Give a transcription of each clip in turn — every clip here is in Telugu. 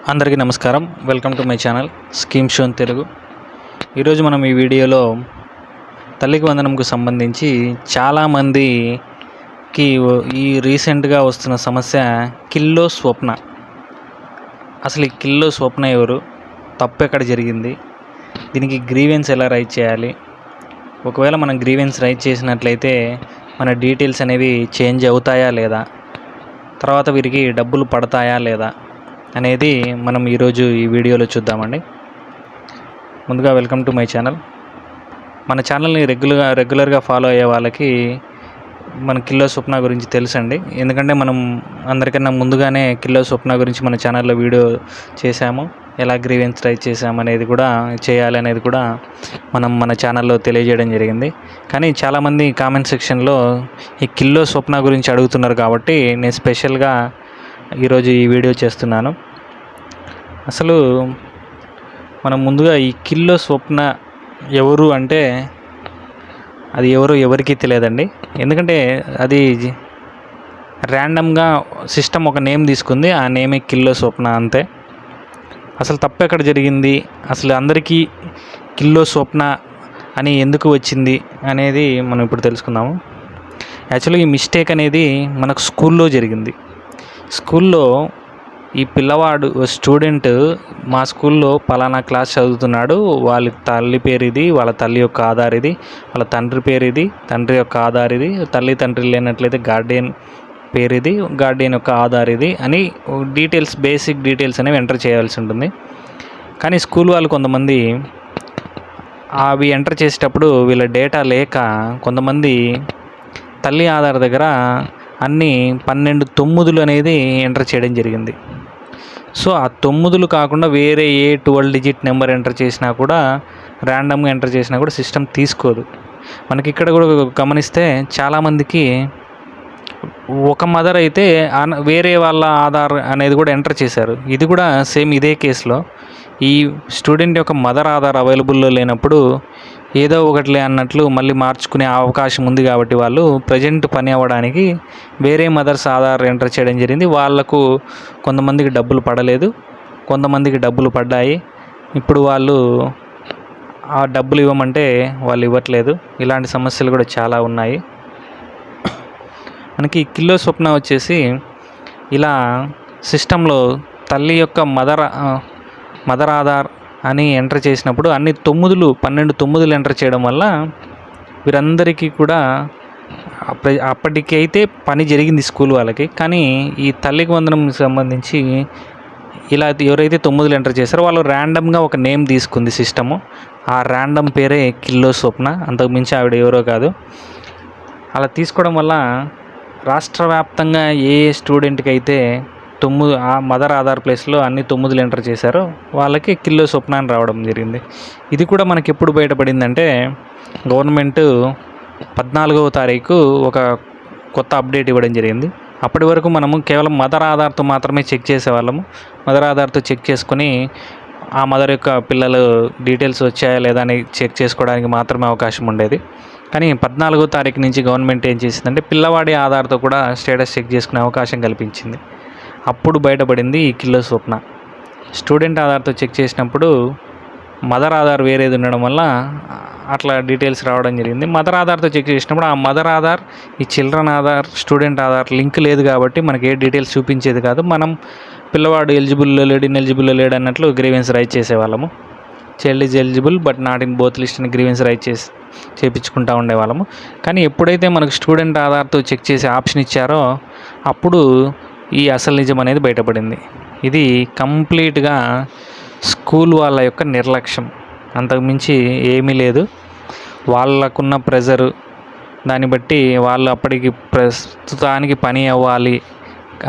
అందరికీ నమస్కారం. Welcome to my channel scheme shown Telugu. ఈరోజు మనం ఈ వీడియోలో తల్లికి వందనంకు సంబంధించి చాలామందికి ఈ రీసెంట్గా వస్తున్న సమస్య కిల్లో స్వప్న. అసలు ఈ కిల్లో స్వప్న ఎవరు, తప్పు ఎక్కడ జరిగింది, దీనికి గ్రీవెన్స్ ఎలా రైట్ చేయాలి, ఒకవేళ మనం గ్రీవెన్స్ రైట్ చేసినట్లయితే మన డీటెయిల్స్ అనేవి చేంజ్ అవుతాయా లేదా, తర్వాత వీరికి డబ్బులు పడతాయా లేదా అనేది మనం ఈరోజు ఈ వీడియోలో చూద్దామండి. ముందుగా వెల్కమ్ టు మై ఛానల్. మన ఛానల్ని రెగ్యులర్గా ఫాలో అయ్యే వాళ్ళకి మన కిల్లో స్వప్న గురించి తెలుసండి. ఎందుకంటే మనం అందరికన్నా ముందుగానే కిల్లో స్వప్న గురించి మన ఛానల్లో వీడియో చేశాము. ఎలా గ్రీవెన్స్ రైజ్ చేసామనేది కూడా చేయాలనేది కూడా మనం మన ఛానల్లో తెలియజేయడం జరిగింది. కానీ చాలామంది కామెంట్ సెక్షన్లో ఈ కిల్లో స్వప్న గురించి అడుగుతున్నారు కాబట్టి నేను స్పెషల్గా ఈరోజు ఈ వీడియో చేస్తున్నాను. అసలు మనం ముందుగా ఈ కిల్లో స్వప్న ఎవరు అంటే అది ఎవరికీ తెలియదండి. ఎందుకంటే అది ర్యాండమ్గా సిస్టమ్ ఒక నేమ్ తీసుకుంది, ఆ నేమే కిల్లో స్వప్న అంతే. అసలు తప్పు ఎక్కడ జరిగింది, అసలు అందరికీ కిల్లో స్వప్న అని ఎందుకు వచ్చింది అనేది మనం ఇప్పుడు తెలుసుకుందాము. యాక్చువల్గా ఈ మిస్టేక్ అనేది మనకు స్కూల్లో జరిగింది. స్కూల్లో ఈ పిల్లవాడు స్టూడెంట్ మా స్కూల్లో పలానా క్లాస్ చదువుతున్నాడు, వాళ్ళ తల్లి పేరు ఇది, వాళ్ళ తల్లి యొక్క ఆధార్ ఇది, వాళ్ళ తండ్రి పేరు ఇది, తండ్రి యొక్క ఆధార్ ఇది, తల్లి తండ్రి లేనట్లయితే గార్డియన్ పేరు ఇది, గార్డియన్ యొక్క ఆధార్ ఇది అని బేసిక్ డీటెయిల్స్ అనేవి ఎంటర్ చేయాల్సి ఉంటుంది. కానీ స్కూల్ వాళ్ళు కొంతమంది అవి ఎంటర్ చేసేటప్పుడు వీళ్ళ డేటా లేక కొంతమంది తల్లి ఆధార్ దగ్గర అన్నీ 12 9 అనేది ఎంటర్ చేయడం జరిగింది. సో ఆ 9 కాకుండా వేరే ఏ 12 డిజిట్ నెంబర్ ఎంటర్ చేసినా కూడా, ర్యాండమ్గా ఎంటర్ చేసినా కూడా సిస్టమ్ తీసుకోదు. మనకి ఇక్కడ కూడా గమనిస్తే చాలామందికి ఒక మదర్ అయితే వేరే వాళ్ళ ఆధార్ అనేది కూడా ఎంటర్ చేశారు. ఇది కూడా సేమ్ ఇదే కేసులో ఈ స్టూడెంట్ యొక్క మదర్ ఆధార్ అవైలబుల్లో లేనప్పుడు ఏదో ఒకటిలే అన్నట్లు మళ్ళీ మార్చుకునే అవకాశం ఉంది. కాబట్టి వాళ్ళు ప్రజెంట్ పని అవ్వడానికి వేరే మదర్స్ ఆధార్ ఎంటర్ చేయడం జరిగింది. వాళ్లకు కొంతమందికి డబ్బులు పడలేదు, కొంతమందికి డబ్బులు పడ్డాయి. ఇప్పుడు వాళ్ళు ఆ డబ్బులు ఇవ్వమంటే వాళ్ళు ఇవ్వట్లేదు. ఇలాంటి సమస్యలు కూడా చాలా ఉన్నాయి. మనకి కిల్లో స్వప్న వచ్చేసి ఇలా సిస్టంలో తల్లి యొక్క మదర్ ఆధార్ అని ఎంటర్ చేసినప్పుడు అన్ని 12 9 ఎంటర్ చేయడం వల్ల వీరందరికీ కూడా అప్పటికైతే పని జరిగింది స్కూల్ వాళ్ళకి. కానీ ఈ తల్లికి వందనం సంబంధించి ఇలా ఎవరైతే 9 ఎంటర్ చేశారో వాళ్ళు ర్యాండమ్గా ఒక నేమ్ తీసుకుంది సిస్టము. ఆ ర్యాండమ్ పేరే కిల్లో స్వప్న, అంతకుమించి ఆవిడ ఎవరో కాదు. అలా తీసుకోవడం వల్ల రాష్ట్ర వ్యాప్తంగా ఏ స్టూడెంట్కి అయితే ఆ మదర్ ఆధార్ ప్లేస్లో అన్ని 9 ఎంటర్ చేశారో వాళ్ళకి కిల్లో స్వప్న అని రావడం జరిగింది. ఇది కూడా మనకి ఎప్పుడు బయటపడిందంటే గవర్నమెంట్ 14వ తారీఖు ఒక కొత్త అప్డేట్ ఇవ్వడం జరిగింది. అప్పటి వరకు మనము కేవలం మదర్ ఆధార్తో మాత్రమే చెక్ చేసేవాళ్ళము. మదర్ ఆధార్తో చెక్ చేసుకుని ఆ మదర్ యొక్క పిల్లలు డీటెయిల్స్ వచ్చాయా లేదా అని చెక్ చేసుకోవడానికి మాత్రమే అవకాశం ఉండేది. కానీ 14వ తారీఖు నుంచి గవర్నమెంట్ ఏం చేసిందంటే పిల్లవాడి ఆధార్తో కూడా స్టేటస్ చెక్ చేసుకునే అవకాశం కల్పించింది. అప్పుడు బయటపడింది ఈ కిల్లో స్వప్న. స్టూడెంట్ ఆధార్తో చెక్ చేసినప్పుడు మదర్ ఆధార్ వేరేది ఉండడం వల్ల అట్లా డీటెయిల్స్ రావడం జరిగింది. మదర్ ఆధార్తో చెక్ చేసినప్పుడు ఆ మదర్ ఆధార్, ఈ children Aadhaar, student Aadhaar link లేదు కాబట్టి మనకి ఏ డీటెయిల్స్ చూపించేది కాదు. మనం పిల్లవాడు ఎలిజిబుల్లో లేడు, ఇన్ఎలిజిబుల్లో లేడు అన్నట్లు గ్రీవెన్స్ రైజ్ చేసేవాళ్ళము. Child is eligible but not in both list అని గ్రీవెన్స్ రైజ్ చేయించుకుంటూ ఉండేవాళ్ళము. కానీ ఎప్పుడైతే మనకు స్టూడెంట్ ఆధార్తో చెక్ చేసే ఆప్షన్ ఇచ్చారో అప్పుడు ఈ అసలు నిజం అనేది బయటపడింది. ఇది కంప్లీట్గా స్కూల్ వాళ్ళ యొక్క నిర్లక్ష్యం, అంతకుమించి ఏమీ లేదు. వాళ్ళకున్న ప్రెజరు దాన్ని బట్టి వాళ్ళు అప్పటికి ప్రస్తుతానికి పని అవ్వాలి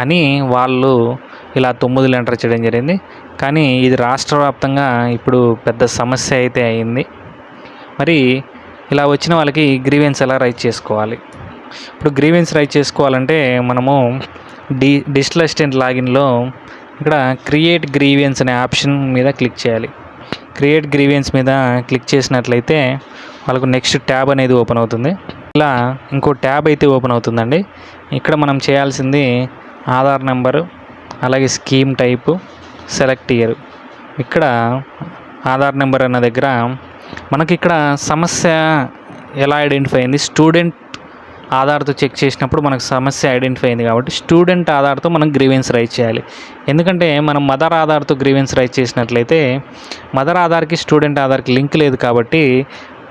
అని వాళ్ళు ఇలా 9 ఎంటర్ చేయడం జరిగింది. కానీ ఇది రాష్ట్ర వ్యాప్తంగా ఇప్పుడు పెద్ద సమస్య అయితే అయింది. మరి ఇలా వచ్చిన వాళ్ళకి గ్రీవెన్స్ ఎలా రైజ్ చేసుకోవాలి? ఇప్పుడు గ్రీవెన్స్ రైజ్ చేసుకోవాలంటే మనము డిజిటల్ అసిస్టెంట్ లాగిన్లో ఇక్కడ క్రియేట్ గ్రీవెన్స్ అనే ఆప్షన్ మీద క్లిక్ చేయాలి. క్రియేట్ గ్రీవెన్స్ మీద క్లిక్ చేసినట్లయితే వాళ్ళకు నెక్స్ట్ ట్యాబ్ అనేది ఓపెన్ అవుతుంది. ఇలా ఇంకో ట్యాబ్ అయితే ఓపెన్ అవుతుందండి. ఇక్కడ మనం చేయాల్సింది ఆధార్ నెంబరు, అలాగే స్కీమ్ టైపు, సెలెక్ట్ ఇయర్. ఇక్కడ ఆధార్ నెంబర్ అన్న దగ్గర మనకి ఇక్కడ సమస్య ఎలా ఐడెంటిఫై అయింది, స్టూడెంట్ ఆధార్తో చెక్ చేసినప్పుడు మనకు సమస్య ఐడెంటిఫై అయింది కాబట్టి స్టూడెంట్ ఆధార్తో మనం గ్రీవెన్స్ రైజ్ చేయాలి. ఎందుకంటే మనం మదర్ ఆధార్తో గ్రీవెన్స్ రైజ్ చేసినట్లయితే మదర్ ఆధార్కి స్టూడెంట్ ఆధార్కి లింక్ లేదు కాబట్టి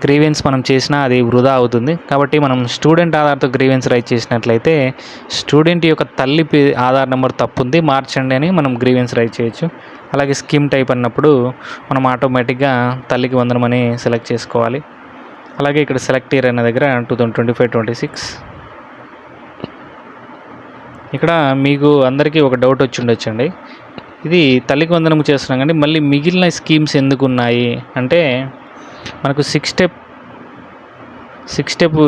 గ్రీవెన్స్ మనం చేసినా అది వృధా అవుతుంది. కాబట్టి మనం స్టూడెంట్ ఆధార్తో గ్రీవెన్స్ రైజ్ చేసినట్లయితే స్టూడెంట్ యొక్క తల్లి ఆధార్ నెంబర్ తప్పు ఉంది, మార్చండి అని మనం గ్రీవెన్స్ రైజ్ చేయొచ్చు. అలాగే స్కీమ్ టైప్ అన్నప్పుడు మనం ఆటోమేటిక్గా తల్లికి వందనం అని సెలెక్ట్ చేసుకోవాలి. అలాగే ఇక్కడ సెలెక్ట్ ఇయర్ అనే దగ్గర 2025-26. ఇక్కడ మీకు అందరికీ ఒక డౌట్ వచ్చి ఉండొచ్చండి, ఇది తల్లికి వందనం చేస్తున్నాం కానీ మళ్ళీ మిగిలిన స్కీమ్స్ ఎందుకు ఉన్నాయి అంటే మనకు సిక్స్ స్టెప్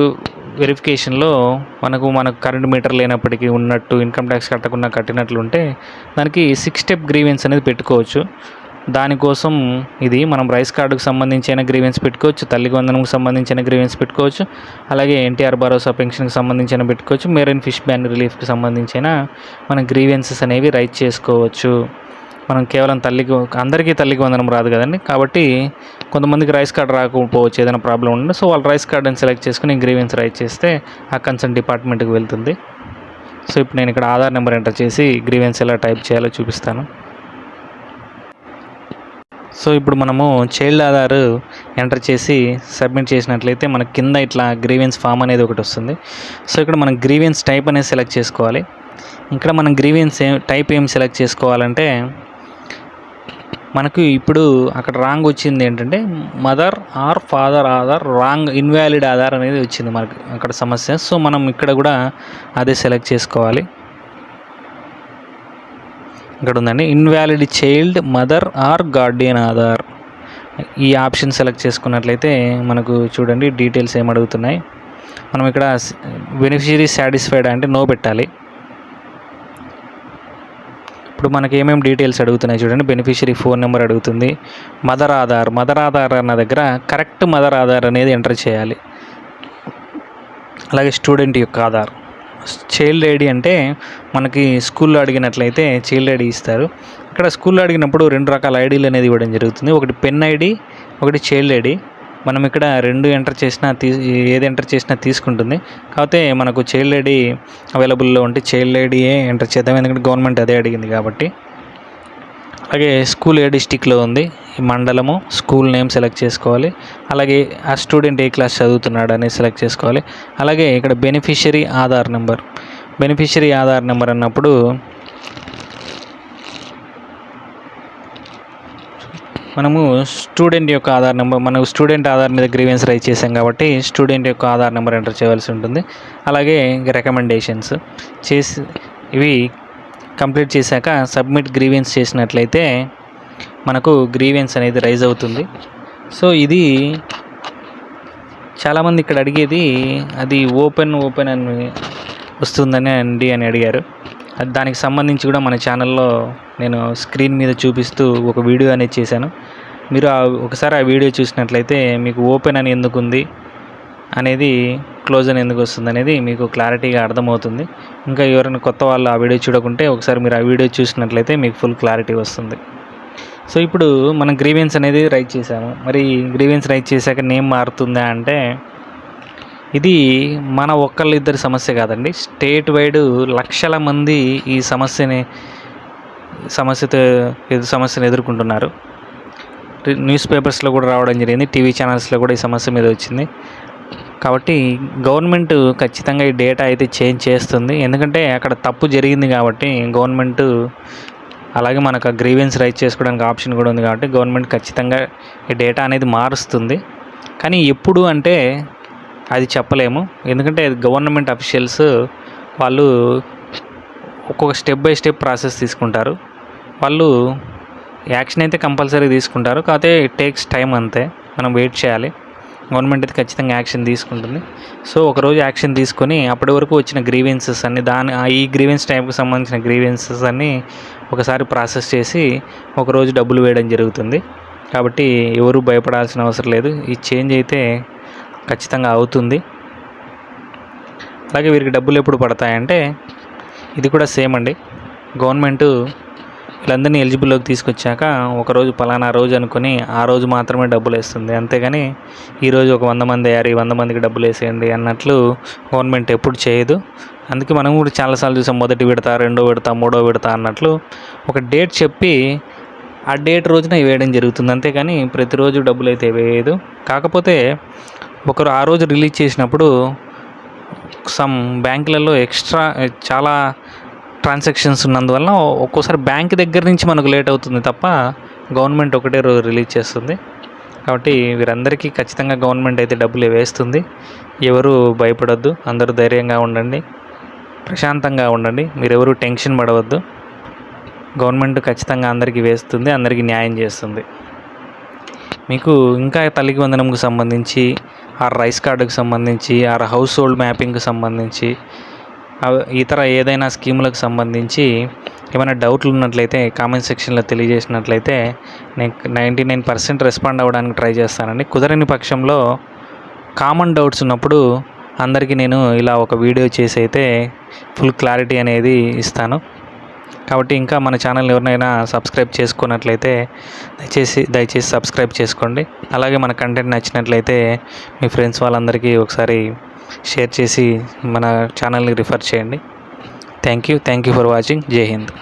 వెరిఫికేషన్లో మనకు కరెంట్ మీటర్ లేనప్పటికీ ఉన్నట్టు, ఇన్కమ్ ట్యాక్స్ కట్టకుండా కట్టినట్లు ఉంటే దానికి 6 స్టెప్ గ్రీవెన్స్ అనేది పెట్టుకోవచ్చు. దానికోసం ఇది మనం రైస్ కార్డుకు సంబంధించిన గ్రీవెన్స్ పెట్టుకోవచ్చు, తల్లికి వందనంకి సంబంధించిన గ్రీవెన్స్ పెట్టుకోవచ్చు, అలాగే ఎన్టీఆర్ భరోసా పెన్షన్కి సంబంధించిన పెట్టుకోవచ్చు, మెరైన్ ఫిష్ బ్యాన్ రిలీఫ్కి సంబంధించిన మన గ్రీవెన్సెస్ అనేవి రైజ్ చేసుకోవచ్చు. మనం కేవలం అందరికీ తల్లికి వందనం రాదు కదండి, కాబట్టి కొంతమందికి రైస్ కార్డు రాకపోవచ్చు, ఏదైనా ప్రాబ్లం ఉంటే సో వాళ్ళు రైస్ కార్డుని సెలెక్ట్ చేసుకుని గ్రీవెన్స్ రైజ్ చేస్తే ఆ కన్సర్న్ డిపార్ట్మెంట్కి వెళ్తుంది. సో ఇప్పుడు నేను ఇక్కడ ఆధార్ నెంబర్ ఎంటర్ చేసి గ్రీవెన్స్ ఎలా టైప్ చేయాలో చూపిస్తాను. సో ఇప్పుడు మనము చైల్డ్ ఆధార్ ఎంటర్ చేసి సబ్మిట్ చేసినట్లయితే మనకి కింద ఇట్లా గ్రీవెన్స్ ఫామ్ అనేది ఒకటి వస్తుంది. సో ఇక్కడ మనం గ్రీవెన్స్ టైప్ అనేది సెలెక్ట్ చేసుకోవాలి. ఇక్కడ మనం గ్రీవెన్స్ టైప్ ఏం సెలెక్ట్ చేసుకోవాలంటే మనకు ఇప్పుడు అక్కడ రాంగ్ వచ్చింది ఏంటంటే mother or father Aadhaar wrong, invalid Aadhaar అనేది వచ్చింది మనకు అక్కడ సమస్య. సో మనం ఇక్కడ కూడా అదే సెలెక్ట్ చేసుకోవాలి. ఇక్కడ ఉందండి invalid child mother are Guardian Aadhaar. ఈ ఆప్షన్ సెలెక్ట్ చేసుకున్నట్లయితే మనకు చూడండి డీటెయిల్స్ ఏం అడుగుతున్నాయి. మనం ఇక్కడ బెనిఫిషియరీ సాటిస్ఫైడ్ అంటే నో పెట్టాలి. ఇప్పుడు మనకి ఏమేమి డీటెయిల్స్ అడుగుతున్నాయి చూడండి. బెనిఫిషియరీ ఫోన్ నెంబర్ అడుగుతుంది, మదర్ ఆధార్ అన్న దగ్గర కరెక్ట్ మదర్ ఆధార్ అనేది ఎంటర్ చేయాలి. అలాగే స్టూడెంట్ యొక్క ఆధార్, చైల్డ్ ఐడి అంటే మనకి స్కూల్లో అడిగినట్లయితే చైల్డ్ ఐడి ఇస్తారు. ఇక్కడ స్కూల్లో అడిగినప్పుడు 2 రకాల ఐడీలు అనేది ఇవ్వడం జరుగుతుంది. ఒకటి పెన్ ఐడి, ఒకటి చైల్డ్ ఐడి. మనం ఇక్కడ 2 ఎంటర్ చేసినా ఏది ఎంటర్ చేసినా తీసుకుంటుంది. కాకపోతే మనకు చైల్డ్ ఐడి అవైలబుల్లో ఉంటే చైల్డ్ ఐడియే ఎంటర్ చేద్దాం, ఎందుకంటే గవర్నమెంట్ అదే అడిగింది కాబట్టి. అలాగే స్కూల్ ఏ డిస్టిక్లో ఉంది, ఈ మండలము, స్కూల్ నేమ్ సెలెక్ట్ చేసుకోవాలి. అలాగే ఆ స్టూడెంట్ ఏ క్లాస్ చదువుతున్నాడు అనేది సెలెక్ట్ చేసుకోవాలి. అలాగే ఇక్కడ బెనిఫిషియరీ ఆధార్ నెంబర్ అన్నప్పుడు మనము స్టూడెంట్ యొక్క ఆధార్ నెంబర్, మనకు స్టూడెంట్ ఆధార్ మీద గ్రీవెన్స్ రైజ్ చేసాం కాబట్టి స్టూడెంట్ యొక్క ఆధార్ నెంబర్ ఎంటర్ చేయవలసి ఉంటుంది. అలాగే రికమెండేషన్స్ చేసి ఇవి కంప్లీట్ చేశాక సబ్మిట్ గ్రీవెన్స్ చేసినట్లయితే మనకు గ్రీవెన్స్ అనేది రైజ్ అవుతుంది. సో ఇది చాలామంది ఇక్కడ అడిగేది అది ఓపెన్ అని వస్తుందని అని అడిగారు. దానికి సంబంధించి కూడా మన ఛానల్లో నేను స్క్రీన్ మీద చూపిస్తూ ఒక వీడియో అనేది చేశాను. మీరు ఒకసారి ఆ వీడియో చూసినట్లయితే మీకు ఓపెన్ అని ఎందుకు ఉంది అనేది, క్లోజ్ అని ఎందుకు వస్తుంది అనేది మీకు క్లారిటీగా అర్థమవుతుంది. ఇంకా ఎవరైనా కొత్త వాళ్ళు ఆ వీడియో చూడకుంటే ఒకసారి మీరు ఆ వీడియో చూసినట్లయితే మీకు ఫుల్ క్లారిటీ వస్తుంది. సో ఇప్పుడు మనం గ్రీవెన్స్ అనేది రైజ్ చేసాము. మరి గ్రీవెన్స్ రైజ్ చేశాక నేమ్ మారుతుందా అంటే ఇది మన ఒక్కళ్ళిద్దరి సమస్య కాదండి, స్టేట్ వైడ్ లక్షల మంది ఈ సమస్యను ఎదుర్కొంటున్నారు. న్యూస్ పేపర్స్లో కూడా రావడం జరిగింది, టీవీ ఛానల్స్లో కూడా ఈ సమస్య మీద వచ్చింది. కాబట్టి గవర్నమెంట్ ఖచ్చితంగా ఈ డేటా అయితే చేంజ్ చేస్తుంది. ఎందుకంటే అక్కడ తప్పు జరిగింది కాబట్టి గవర్నమెంట్, అలాగే మనకు ఆ గ్రీవెన్స్ రైజ్ చేసుకోవడానికి ఆప్షన్ కూడా ఉంది కాబట్టి గవర్నమెంట్ ఖచ్చితంగా ఈ డేటా అనేది మారుస్తుంది. కానీ ఎప్పుడు అంటే అది చెప్పలేము, ఎందుకంటే గవర్నమెంట్ అఫీషియల్స్ వాళ్ళు ఒక్కొక్క స్టెప్ బై స్టెప్ ప్రాసెస్ తీసుకుంటారు. వాళ్ళు యాక్షన్ అయితే కంపల్సరీ తీసుకుంటారు, కాకపోతే ఇట్ టేక్స్ టైం, అంతే. మనం వెయిట్ చేయాలి. గవర్నమెంట్ అయితే ఖచ్చితంగా యాక్షన్ తీసుకుంటుంది. సో ఒకరోజు యాక్షన్ తీసుకొని అప్పటి వరకు వచ్చిన గ్రీవెన్సెస్ అన్ని ఈ గ్రీవెన్స్ టైంకి సంబంధించిన గ్రీవెన్సెస్ అన్నీ ఒకసారి ప్రాసెస్ చేసి ఒకరోజు డబ్బులు వేయడం జరుగుతుంది. కాబట్టి ఎవరు భయపడాల్సిన అవసరం లేదు, ఈ చేంజ్ అయితే ఖచ్చితంగా అవుతుంది. అలాగే వీరికి డబ్బులు ఎప్పుడు పడతాయంటే ఇది కూడా సేమ్ అండి. గవర్నమెంటు వీళ్ళందరినీ ఎలిజిబుల్లోకి తీసుకొచ్చాక ఒకరోజు పలానా రోజు అనుకుని ఆ రోజు మాత్రమే డబ్బులు వేస్తుంది. అంతేగాని ఈరోజు ఒక 100 మంది అయ్యారు, ఈ 100 మందికి డబ్బులు వేసేయండి అన్నట్లు గవర్నమెంట్ ఎప్పుడు చేయదు. అందుకే మనం కూడా చాలాసార్లు చూసాం, మొదటి విడత, రెండో విడత, మూడో విడత అన్నట్లు ఒక డేట్ చెప్పి ఆ డేట్ రోజున వేయడం జరుగుతుంది. అంతేగాని ప్రతిరోజు డబ్బులు అయితే వేయదు. కాకపోతే ఒకరు ఆ రోజు రిలీజ్ చేసినప్పుడు సమ్ బ్యాంకులలో ఎక్స్ట్రా చాలా ట్రాన్సాక్షన్స్ ఉన్నందువల్ల ఒక్కోసారి బ్యాంక్ దగ్గర నుంచి మనకు లేట్ అవుతుంది తప్ప గవర్నమెంట్ ఒకటే రోజు రిలీజ్ చేస్తుంది. కాబట్టి వీరందరికీ ఖచ్చితంగా గవర్నమెంట్ అయితే డబ్బులు వేస్తుంది. ఎవరు భయపడొద్దు, అందరూ ధైర్యంగా ఉండండి, ప్రశాంతంగా ఉండండి, మీరెవరూ టెన్షన్ పడవద్దు. గవర్నమెంట్ ఖచ్చితంగా అందరికీ వేస్తుంది, అందరికీ న్యాయం చేస్తుంది. మీకు ఇంకా తల్లికి వందనంకు సంబంధించి, ఆ రైస్ కార్డుకు సంబంధించి, ఆ హౌస్ హోల్డ్ మ్యాపింగ్కి సంబంధించి, ఇతర ఏదైనా స్కీములకు సంబంధించి ఏమైనా డౌట్లు ఉన్నట్లయితే కామెంట్ సెక్షన్లో తెలియజేసినట్లయితే నేను 99% రెస్పాండ్ అవ్వడానికి ట్రై చేస్తానండి. కుదరని పక్షంలో కామన్ డౌట్స్ ఉన్నప్పుడు అందరికీ నేను ఇలా ఒక వీడియో చేసి అయితే ఫుల్ క్లారిటీ అనేది ఇస్తాను. కాబట్టి ఇంకా మన ఛానల్ ఎవరినైనా సబ్స్క్రైబ్ చేసుకున్నట్లయితే దయచేసి సబ్స్క్రైబ్ చేసుకోండి. అలాగే మన కంటెంట్ నచ్చినట్లయితే మీ ఫ్రెండ్స్ వాళ్ళందరికీ ఒకసారి షేర్ చేసి మన ఛానల్ని రిఫర్ చేయండి. Thank you for watching. జై హింద్.